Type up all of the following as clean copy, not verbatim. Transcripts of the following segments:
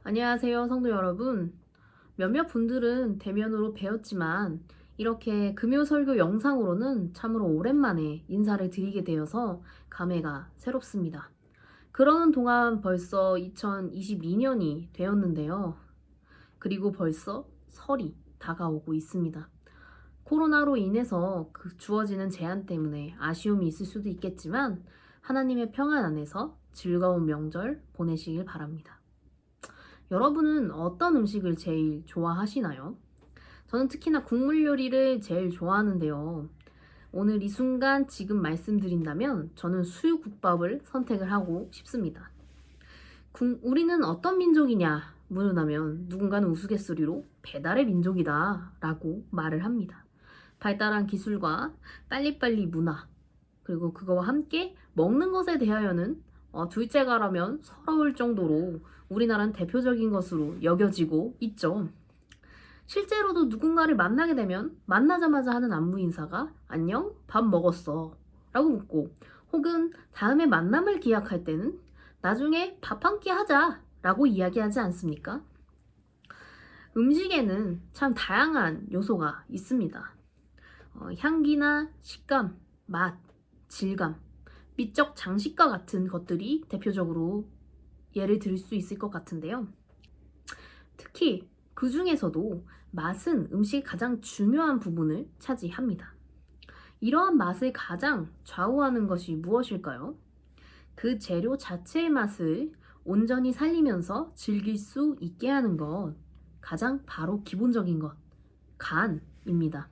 안녕하세요, 성도 여러분. 몇몇 분들은 대면으로 뵈었지만 이렇게 금요 설교 영상으로는 참으로 오랜만에 인사를 드리게 되어서 감회가 새롭습니다. 그러는 동안 벌써 2022년이 되었는데요. 그리고 벌써 설이 다가오고 있습니다. 코로나로 인해서 그 주어지는 제한 때문에 아쉬움이 있을 수도 있겠지만 하나님의 평안 안에서 즐거운 명절 보내시길 바랍니다. 여러분은 어떤 음식을 제일 좋아하시나요? 저는 특히나 국물 요리를 제일 좋아하는데요. 오늘 이 순간 지금 말씀드린다면 저는 수육국밥을 선택을 하고 싶습니다. 우리는 어떤 민족이냐 물으면 누군가는 우스갯소리로 배달의 민족이다 라고 말을 합니다. 발달한 기술과 빨리빨리 문화, 그리고 그거와 함께 먹는 것에 대하여는 둘째가라면 서러울 정도로 우리나라는 대표적인 것으로 여겨지고 있죠. 실제로도 누군가를 만나게 되면 만나자마자 하는 안부 인사가 안녕? 밥 먹었어? 라고 묻고, 혹은 다음에 만남을 기약할 때는 나중에 밥 한 끼 하자 라고 이야기하지 않습니까? 음식에는 참 다양한 요소가 있습니다. 향기나 식감, 맛, 질감, 미적 장식과 같은 것들이 대표적으로 예를 들 수 있을 것 같은데요. 특히 그 중에서도 맛은 음식의 가장 중요한 부분을 차지합니다. 이러한 맛을 가장 좌우하는 것이 무엇일까요? 그 재료 자체의 맛을 온전히 살리면서 즐길 수 있게 하는 것, 가장 바로 기본적인 것, 간입니다.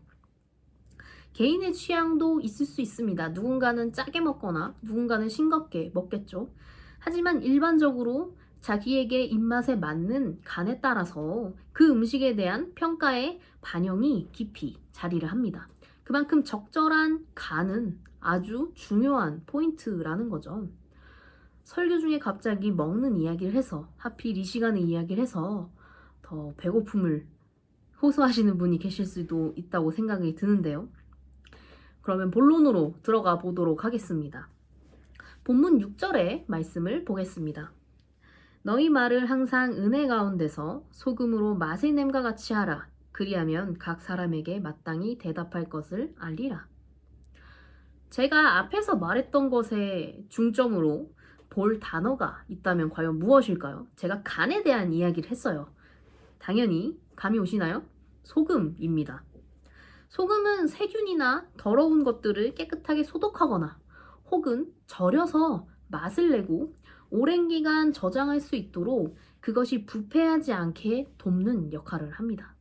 개인의 취향도 있을 수 있습니다. 누군가는 짜게 먹거나 누군가는 싱겁게 먹겠죠. 하지만 일반적으로 자기에게 입맛에 맞는 간에 따라서 그 음식에 대한 평가의 반영이 깊이 자리를 합니다. 그만큼 적절한 간은 아주 중요한 포인트라는 거죠. 설교 중에 갑자기 먹는 이야기를 해서 하필 이 시간에 이야기를 해서 더 배고픔을 호소하시는 분이 계실 수도 있다고 생각이 드는데요. 그러면 본론으로 들어가 보도록 하겠습니다. 본문 6절의 말씀을 보겠습니다. 너희 말을 항상 은혜 가운데서 소금으로 맛을 냄과 같이 하라. 그리하면 각 사람에게 마땅히 대답할 것을 알리라. 제가 앞에서 말했던 것에 중점으로 볼 단어가 있다면 과연 무엇일까요? 제가 간에 대한 이야기를 했어요. 당연히 감이 오시나요? 소금입니다. 소금은 세균이나 더러운 것들을 깨끗하게 소독하거나 혹은 절여서 맛을 내고 오랜 기간 저장할 수 있도록 그것이 부패하지 않게 돕는 역할을 합니다.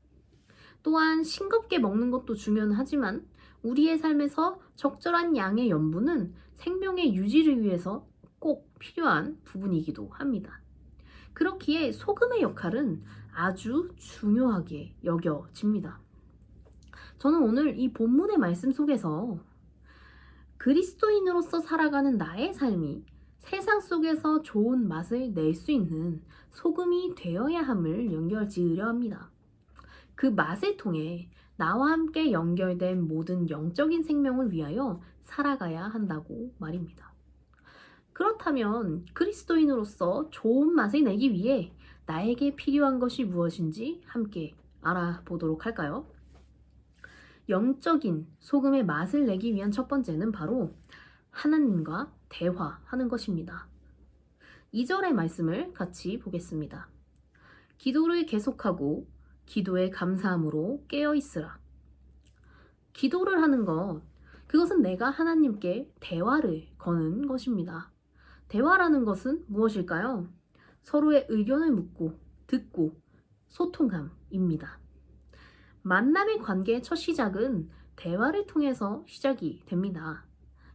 또한 싱겁게 먹는 것도 중요하지만 우리의 삶에서 적절한 양의 염분은 생명의 유지를 위해서 꼭 필요한 부분이기도 합니다. 그렇기에 소금의 역할은 아주 중요하게 여겨집니다. 저는 오늘 이 본문의 말씀 속에서 그리스도인으로서 살아가는 나의 삶이 세상 속에서 좋은 맛을 낼 수 있는 소금이 되어야 함을 연결 지으려 합니다. 그 맛을 통해 나와 함께 연결된 모든 영적인 생명을 위하여 살아가야 한다고 말입니다. 그렇다면 그리스도인으로서 좋은 맛을 내기 위해 나에게 필요한 것이 무엇인지 함께 알아보도록 할까요? 영적인 소금의 맛을 내기 위한 첫 번째는 바로 하나님과 대화하는 것입니다. 2절의 말씀을 같이 보겠습니다. 기도를 계속하고 기도에 감사함으로 깨어있으라. 기도를 하는 것, 그것은 내가 하나님께 대화를 거는 것입니다. 대화라는 것은 무엇일까요? 서로의 의견을 묻고 듣고 소통함입니다. 만남의 관계의 첫 시작은 대화를 통해서 시작이 됩니다.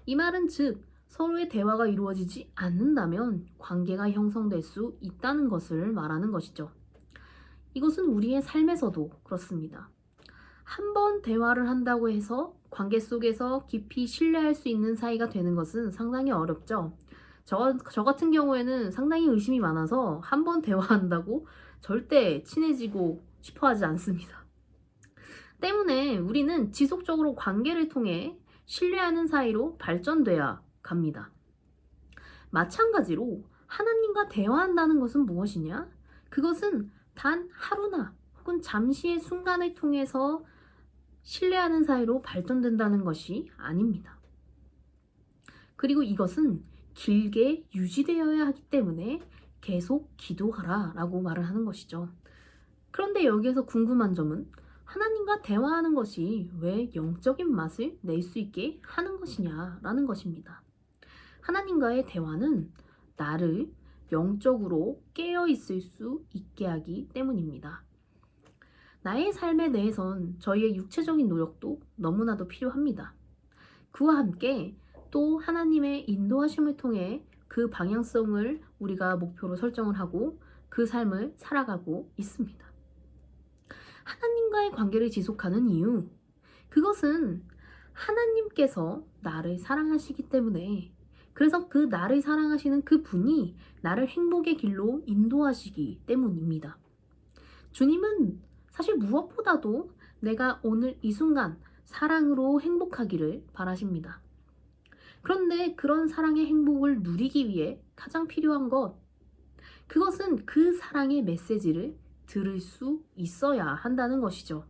이 말은 즉 서로의 대화가 이루어지지 않는다면 관계가 형성될 수 있다는 것을 말하는 것이죠. 이것은 우리의 삶에서도 그렇습니다. 한 번 대화를 한다고 해서 관계 속에서 깊이 신뢰할 수 있는 사이가 되는 것은 상당히 어렵죠. 저 같은 경우에는 상당히 의심이 많아서 한 번 대화한다고 절대 친해지고 싶어 하지 않습니다. 때문에 우리는 지속적으로 관계를 통해 신뢰하는 사이로 발전돼야 갑니다. 마찬가지로 하나님과 대화한다는 것은 무엇이냐? 그것은 단 하루나 혹은 잠시의 순간을 통해서 신뢰하는 사이로 발전된다는 것이 아닙니다. 그리고 이것은 길게 유지되어야 하기 때문에 계속 기도하라 라고 말을 하는 것이죠. 그런데 여기에서 궁금한 점은 하나님과 대화하는 것이 왜 영적인 맛을 낼 수 있게 하는 것이냐라는 것입니다. 하나님과의 대화는 나를 영적으로 깨어 있을 수 있게 하기 때문입니다. 나의 삶에 대해선 저희의 육체적인 노력도 너무나도 필요합니다. 그와 함께 또 하나님의 인도하심을 통해 그 방향성을 우리가 목표로 설정을 하고 그 삶을 살아가고 있습니다. 하나님과의 관계를 지속하는 이유, 그것은 하나님께서 나를 사랑하시기 때문에, 그래서 그 나를 사랑하시는 그 분이 나를 행복의 길로 인도하시기 때문입니다. 주님은 사실 무엇보다도 내가 오늘 이 순간 사랑으로 행복하기를 바라십니다. 그런데 그런 사랑의 행복을 누리기 위해 가장 필요한 것, 그것은 그 사랑의 메시지를 들을 수 있어야 한다는 것이죠.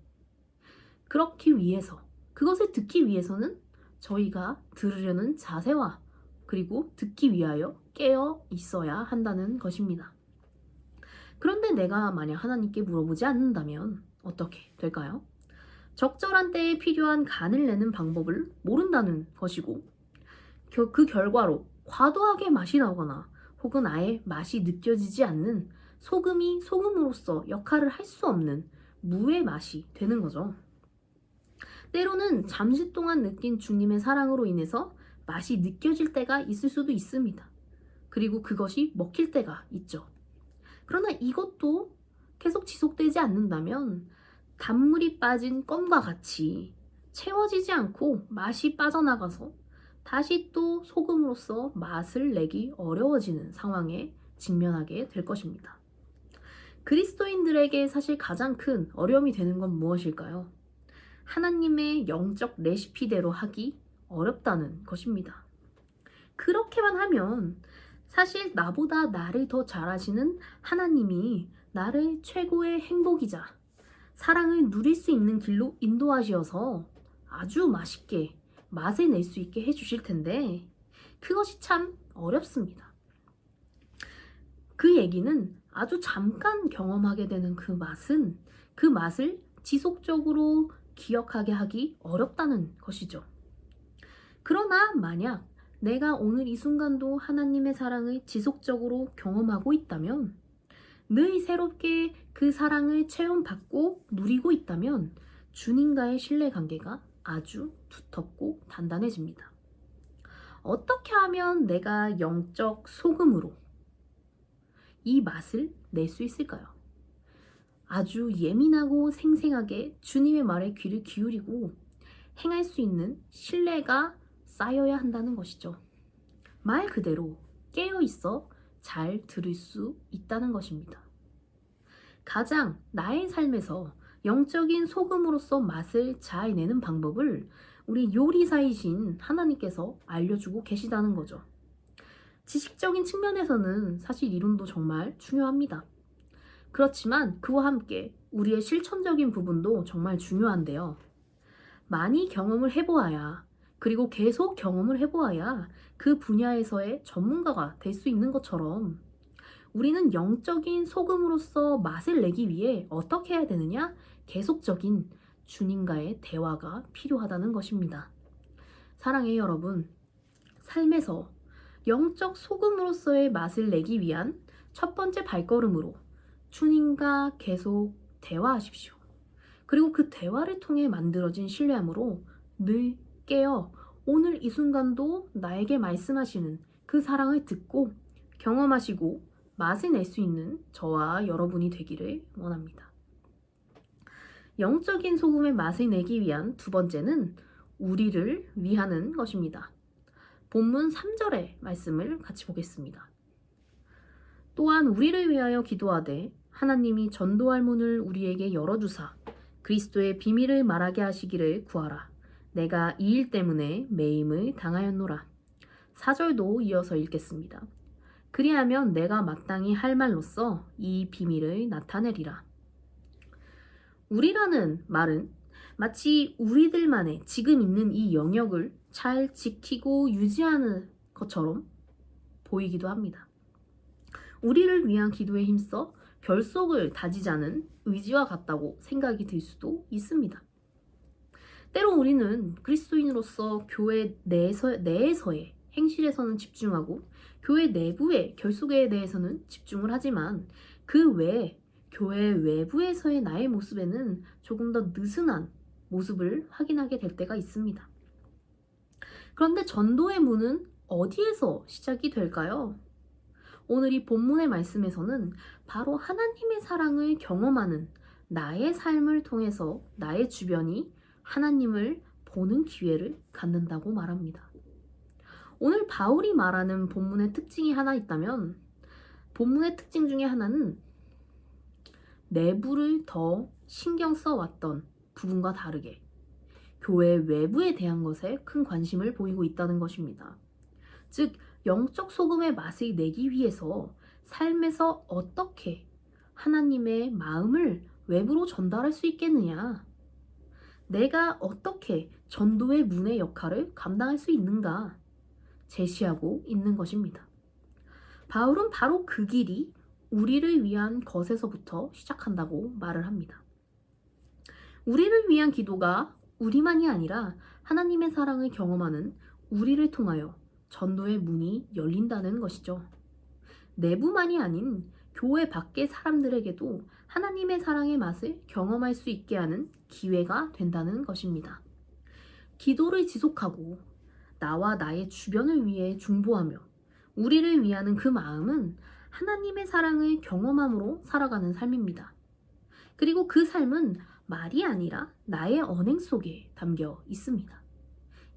그렇기 위해서, 그것을 듣기 위해서는 저희가 들으려는 자세와 그리고 듣기 위하여 깨어 있어야 한다는 것입니다. 그런데 내가 만약 하나님께 물어보지 않는다면 어떻게 될까요? 적절한 때에 필요한 간을 내는 방법을 모른다는 것이고, 그 결과로 과도하게 맛이 나거나 혹은 아예 맛이 느껴지지 않는 소금이 소금으로서 역할을 할 수 없는 무의 맛이 되는 거죠. 때로는 잠시 동안 느낀 주님의 사랑으로 인해서 맛이 느껴질 때가 있을 수도 있습니다. 그리고 그것이 먹힐 때가 있죠. 그러나 이것도 계속 지속되지 않는다면 단물이 빠진 껌과 같이 채워지지 않고 맛이 빠져나가서 다시 또 소금으로서 맛을 내기 어려워지는 상황에 직면하게 될 것입니다. 그리스도인들에게 사실 가장 큰 어려움이 되는 건 무엇일까요? 하나님의 영적 레시피대로 하기 어렵다는 것입니다. 그렇게만 하면 사실 나보다 나를 더 잘 아시는 하나님이 나를 최고의 행복이자 사랑을 누릴 수 있는 길로 인도하시어서 아주 맛있게 맛을 낼 수 있게 해주실 텐데 그것이 참 어렵습니다. 그 얘기는 아주 잠깐 경험하게 되는 그 맛을 지속적으로 기억하게 하기 어렵다는 것이죠. 그러나 만약 내가 오늘 이 순간도 하나님의 사랑을 지속적으로 경험하고 있다면, 늘 새롭게 그 사랑을 체험받고 누리고 있다면 주님과의 신뢰관계가 아주 두텁고 단단해집니다. 어떻게 하면 내가 영적 소금으로 이 맛을 낼 수 있을까요? 아주 예민하고 생생하게 주님의 말에 귀를 기울이고 행할 수 있는 신뢰가 쌓여야 한다는 것이죠. 말 그대로 깨어있어 잘 들을 수 있다는 것입니다. 가장 나의 삶에서 영적인 소금으로서 맛을 잘 내는 방법을 우리 요리사이신 하나님께서 알려주고 계시다는 거죠. 지식적인 측면에서는 사실 이론도 정말 중요합니다. 그렇지만 그와 함께 우리의 실천적인 부분도 정말 중요한데요. 많이 경험을 해보아야, 그리고 계속 경험을 해보아야 그 분야에서의 전문가가 될 수 있는 것처럼 우리는 영적인 소금으로서 맛을 내기 위해 어떻게 해야 되느냐? 계속적인 주님과의 대화가 필요하다는 것입니다. 사랑해요, 여러분. 삶에서 영적 소금으로서의 맛을 내기 위한 첫 번째 발걸음으로 주님과 계속 대화하십시오. 그리고 그 대화를 통해 만들어진 신뢰함으로 늘 깨어 오늘 이 순간도 나에게 말씀하시는 그 사랑을 듣고 경험하시고 맛을 낼 수 있는 저와 여러분이 되기를 원합니다. 영적인 소금의 맛을 내기 위한 두 번째는 우리를 위하는 것입니다. 본문 3절의 말씀을 같이 보겠습니다. 또한 우리를 위하여 기도하되 하나님이 전도할 문을 우리에게 열어주사 그리스도의 비밀을 말하게 하시기를 구하라. 내가 이 일 때문에 매임을 당하였노라. 4절도 이어서 읽겠습니다. 그리하면 내가 마땅히 할 말로써 이 비밀을 나타내리라. 우리라는 말은 마치 우리들만의 지금 있는 이 영역을 잘 지키고 유지하는 것처럼 보이기도 합니다. 우리를 위한 기도에 힘써 결속을 다지자는 의지와 같다고 생각이 들 수도 있습니다. 때로 우리는 그리스도인으로서 교회 내에서의 행실에서는 집중하고 교회 내부의 결속에 대해서는 집중을 하지만 그 외에 교회 외부에서의 나의 모습에는 조금 더 느슨한 모습을 확인하게 될 때가 있습니다. 그런데 전도의 문은 어디에서 시작이 될까요? 오늘 이 본문의 말씀에서는 바로 하나님의 사랑을 경험하는 나의 삶을 통해서 나의 주변이 하나님을 보는 기회를 갖는다고 말합니다. 오늘 바울이 말하는 본문의 특징이 하나 있다면 본문의 특징 중에 하나는 내부를 더 신경 써왔던 부분과 다르게 교회 외부에 대한 것에 큰 관심을 보이고 있다는 것입니다. 즉 영적 소금의 맛을 내기 위해서 삶에서 어떻게 하나님의 마음을 외부로 전달할 수 있겠느냐, 내가 어떻게 전도의 문의 역할을 감당할 수 있는가 제시하고 있는 것입니다. 바울은 바로 그 길이 우리를 위한 것에서부터 시작한다고 말을 합니다. 우리를 위한 기도가 우리만이 아니라 하나님의 사랑을 경험하는 우리를 통하여 전도의 문이 열린다는 것이죠. 내부만이 아닌 교회 밖의 사람들에게도 하나님의 사랑의 맛을 경험할 수 있게 하는 기회가 된다는 것입니다. 기도를 지속하고 나와 나의 주변을 위해 중보하며 우리를 위하는 그 마음은 하나님의 사랑을 경험함으로 살아가는 삶입니다. 그리고 그 삶은 말이 아니라 나의 언행 속에 담겨 있습니다.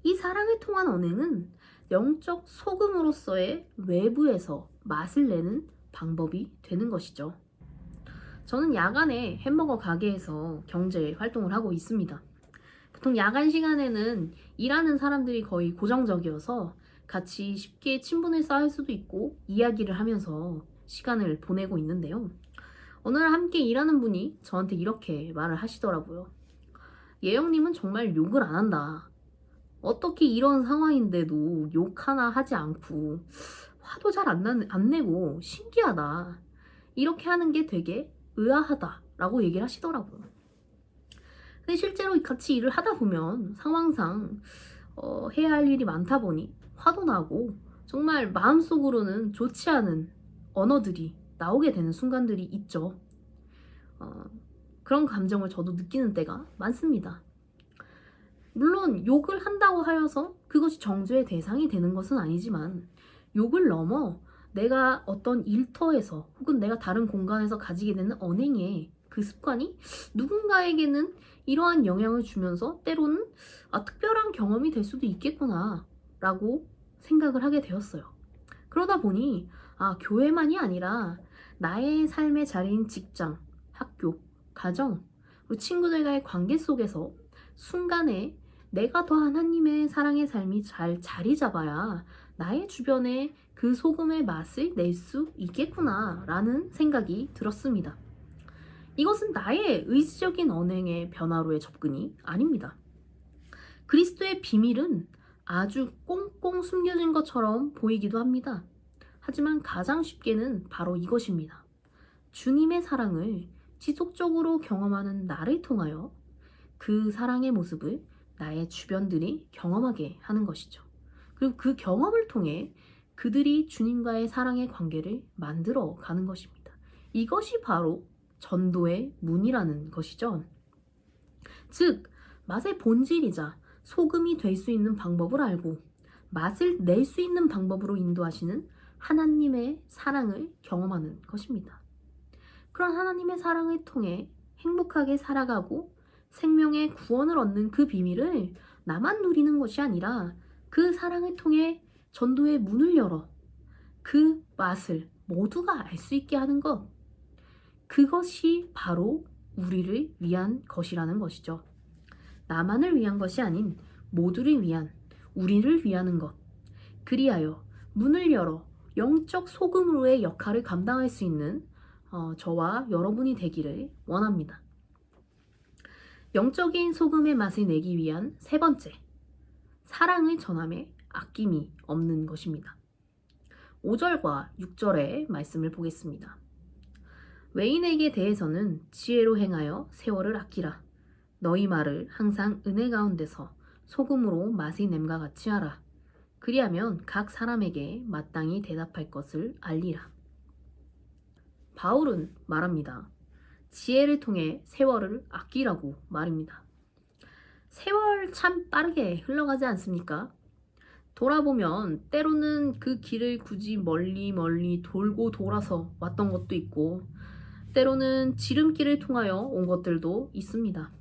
이 사랑을 통한 언행은 영적 소금으로서의 외부에서 맛을 내는 방법이 되는 것이죠. 저는 야간에 햄버거 가게에서 경제 활동을 하고 있습니다. 보통 야간 시간에는 일하는 사람들이 거의 고정적이어서 같이 쉽게 친분을 쌓을 수도 있고 이야기를 하면서 시간을 보내고 있는데요. 어느 날 함께 일하는 분이 저한테 이렇게 말을 하시더라고요. 예영님은 정말 욕을 안 한다. 어떻게 이런 상황인데도 욕 하나 하지 않고 화도 잘 안 내고 신기하다. 이렇게 하는 게 되게 의아하다라고 얘기를 하시더라고요. 근데 실제로 같이 일을 하다 보면 상황상 해야 할 일이 많다 보니 화도 나고 정말 마음속으로는 좋지 않은 언어들이 나오게 되는 순간들이 있죠. 그런 감정을 저도 느끼는 때가 많습니다. 물론 욕을 한다고 하여서 그것이 정죄의 대상이 되는 것은 아니지만 욕을 넘어 내가 어떤 일터에서 혹은 내가 다른 공간에서 가지게 되는 언행의 그 습관이 누군가에게는 이러한 영향을 주면서 때로는 특별한 경험이 될 수도 있겠구나 라고 생각을 하게 되었어요. 그러다 보니 교회만이 아니라 나의 삶의 자리인 직장, 학교, 가정, 그리고 친구들과의 관계 속에서 순간에 내가 더 하나님의 사랑의 삶이 잘 자리 잡아야 나의 주변에 그 소금의 맛을 낼 수 있겠구나 라는 생각이 들었습니다. 이것은 나의 의지적인 언행의 변화로의 접근이 아닙니다. 그리스도의 비밀은 아주 꽁꽁 숨겨진 것처럼 보이기도 합니다. 하지만 가장 쉽게는 바로 이것입니다. 주님의 사랑을 지속적으로 경험하는 나를 통하여 그 사랑의 모습을 나의 주변들이 경험하게 하는 것이죠. 그리고 그 경험을 통해 그들이 주님과의 사랑의 관계를 만들어 가는 것입니다. 이것이 바로 전도의 문이라는 것이죠. 즉, 맛의 본질이자 소금이 될 수 있는 방법을 알고 맛을 낼 수 있는 방법으로 인도하시는 하나님의 사랑을 경험하는 것입니다. 그런 하나님의 사랑을 통해 행복하게 살아가고 생명의 구원을 얻는 그 비밀을 나만 누리는 것이 아니라 그 사랑을 통해 전도의 문을 열어 그 맛을 모두가 알 수 있게 하는 것, 그것이 바로 우리를 위한 것이라는 것이죠. 나만을 위한 것이 아닌 모두를 위한, 우리를 위하는 것. 그리하여 문을 열어 영적 소금으로의 역할을 감당할 수 있는 저와 여러분이 되기를 원합니다. 영적인 소금의 맛을 내기 위한 세 번째, 사랑을 전함에 아낌이 없는 것입니다. 5절과 6절의 말씀을 보겠습니다. 외인에게 대해서는 지혜로 행하여 세월을 아끼라. 너희 말을 항상 은혜 가운데서 소금으로 맛이 냄과 같이 하라. 그리하면 각 사람에게 마땅히 대답할 것을 알리라. 바울은 말합니다. 지혜를 통해 세월을 아끼라고 말입니다. 세월 참 빠르게 흘러가지 않습니까? 돌아보면 때로는 그 길을 굳이 멀리 돌고 돌아서 왔던 것도 있고, 때로는 지름길을 통하여 온 것들도 있습니다.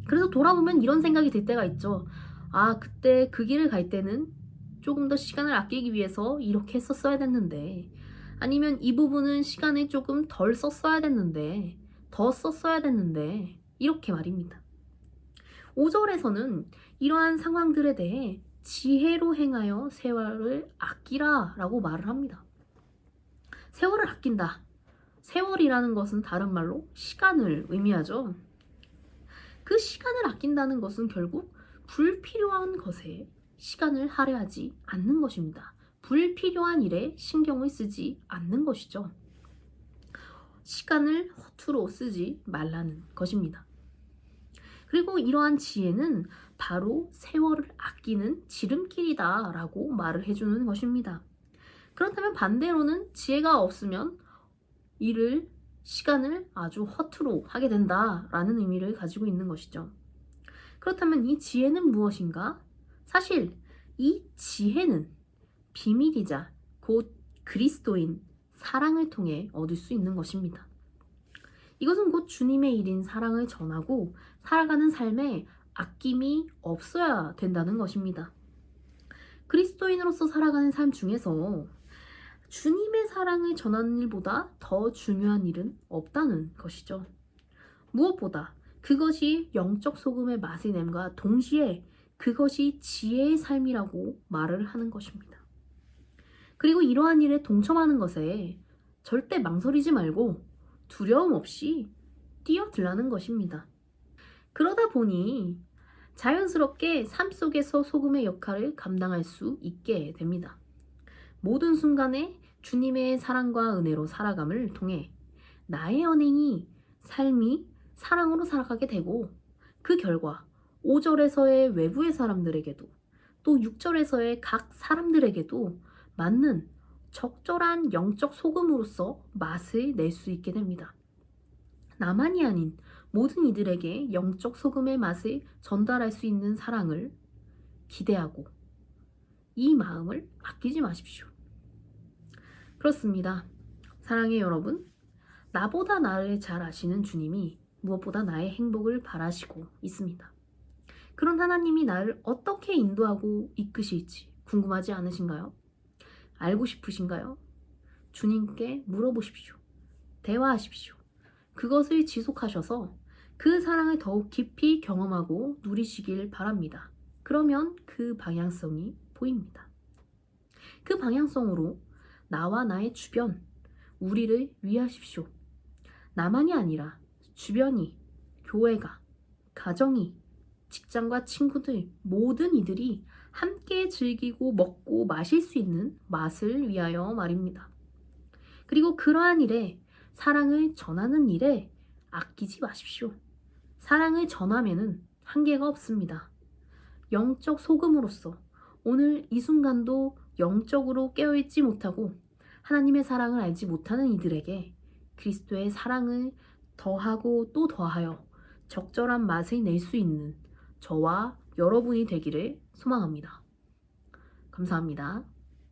그래서 돌아보면 이런 생각이 들 때가 있죠. 아, 그때 그 길을 갈 때는 조금 더 시간을 아끼기 위해서 이렇게 했었어야 됐는데, 아니면 이 부분은 시간을 조금 덜 썼어야 됐는데, 더 썼어야 됐는데, 이렇게 말입니다. 5절에서는 이러한 상황들에 대해 지혜로 행하여 세월을 아끼라 라고 말을 합니다. 세월을 아낀다. 세월이라는 것은 다른 말로 시간을 의미하죠. 그 시간을 아낀다는 것은 결국 불필요한 것에 시간을 할애하지 않는 것입니다. 불필요한 일에 신경을 쓰지 않는 것이죠. 시간을 허투루 쓰지 말라는 것입니다. 그리고 이러한 지혜는 바로 세월을 아끼는 지름길이다 라고 말을 해주는 것입니다. 그렇다면 반대로는 지혜가 없으면 시간을 아주 허투루 하게 된다라는 의미를 가지고 있는 것이죠. 그렇다면 이 지혜는 무엇인가? 사실 이 지혜는 비밀이자 곧 그리스도인 사랑을 통해 얻을 수 있는 것입니다. 이것은 곧 주님의 일인 사랑을 전하고 살아가는 삶에 아낌이 없어야 된다는 것입니다. 그리스도인으로서 살아가는 삶 중에서 주님의 사랑을 전하는 일보다 더 중요한 일은 없다는 것이죠. 무엇보다 그것이 영적 소금의 맛의 냄과 동시에 그것이 지혜의 삶이라고 말을 하는 것입니다. 그리고 이러한 일에 동참하는 것에 절대 망설이지 말고 두려움 없이 뛰어들라는 것입니다. 그러다 보니 자연스럽게 삶 속에서 소금의 역할을 감당할 수 있게 됩니다. 모든 순간에 주님의 사랑과 은혜로 살아감을 통해 나의 언행이 삶이 사랑으로 살아가게 되고, 그 결과 5절에서의 외부의 사람들에게도 또 6절에서의 각 사람들에게도 맞는 적절한 영적 소금으로서 맛을 낼 수 있게 됩니다. 나만이 아닌 모든 이들에게 영적 소금의 맛을 전달할 수 있는 사랑을 기대하고 이 마음을 아끼지 마십시오. 그렇습니다. 사랑의 여러분, 나보다 나를 잘 아시는 주님이 무엇보다 나의 행복을 바라시고 있습니다. 그런 하나님이 나를 어떻게 인도하고 이끄실지 궁금하지 않으신가요? 알고 싶으신가요? 주님께 물어보십시오. 대화하십시오. 그것을 지속하셔서 그 사랑을 더욱 깊이 경험하고 누리시길 바랍니다. 그러면 그 방향성이 보입니다. 그 방향성으로 나와 나의 주변, 우리를 위하십시오. 나만이 아니라 주변이, 교회가, 가정이, 직장과 친구들, 모든 이들이 함께 즐기고 먹고 마실 수 있는 맛을 위하여 말입니다. 그리고 그러한 일에, 사랑을 전하는 일에 아끼지 마십시오. 사랑을 전하면은 한계가 없습니다. 영적 소금으로서 오늘 이 순간도 영적으로 깨어있지 못하고 하나님의 사랑을 알지 못하는 이들에게 그리스도의 사랑을 더하고 또 더하여 적절한 맛을 낼 수 있는 저와 여러분이 되기를 소망합니다. 감사합니다.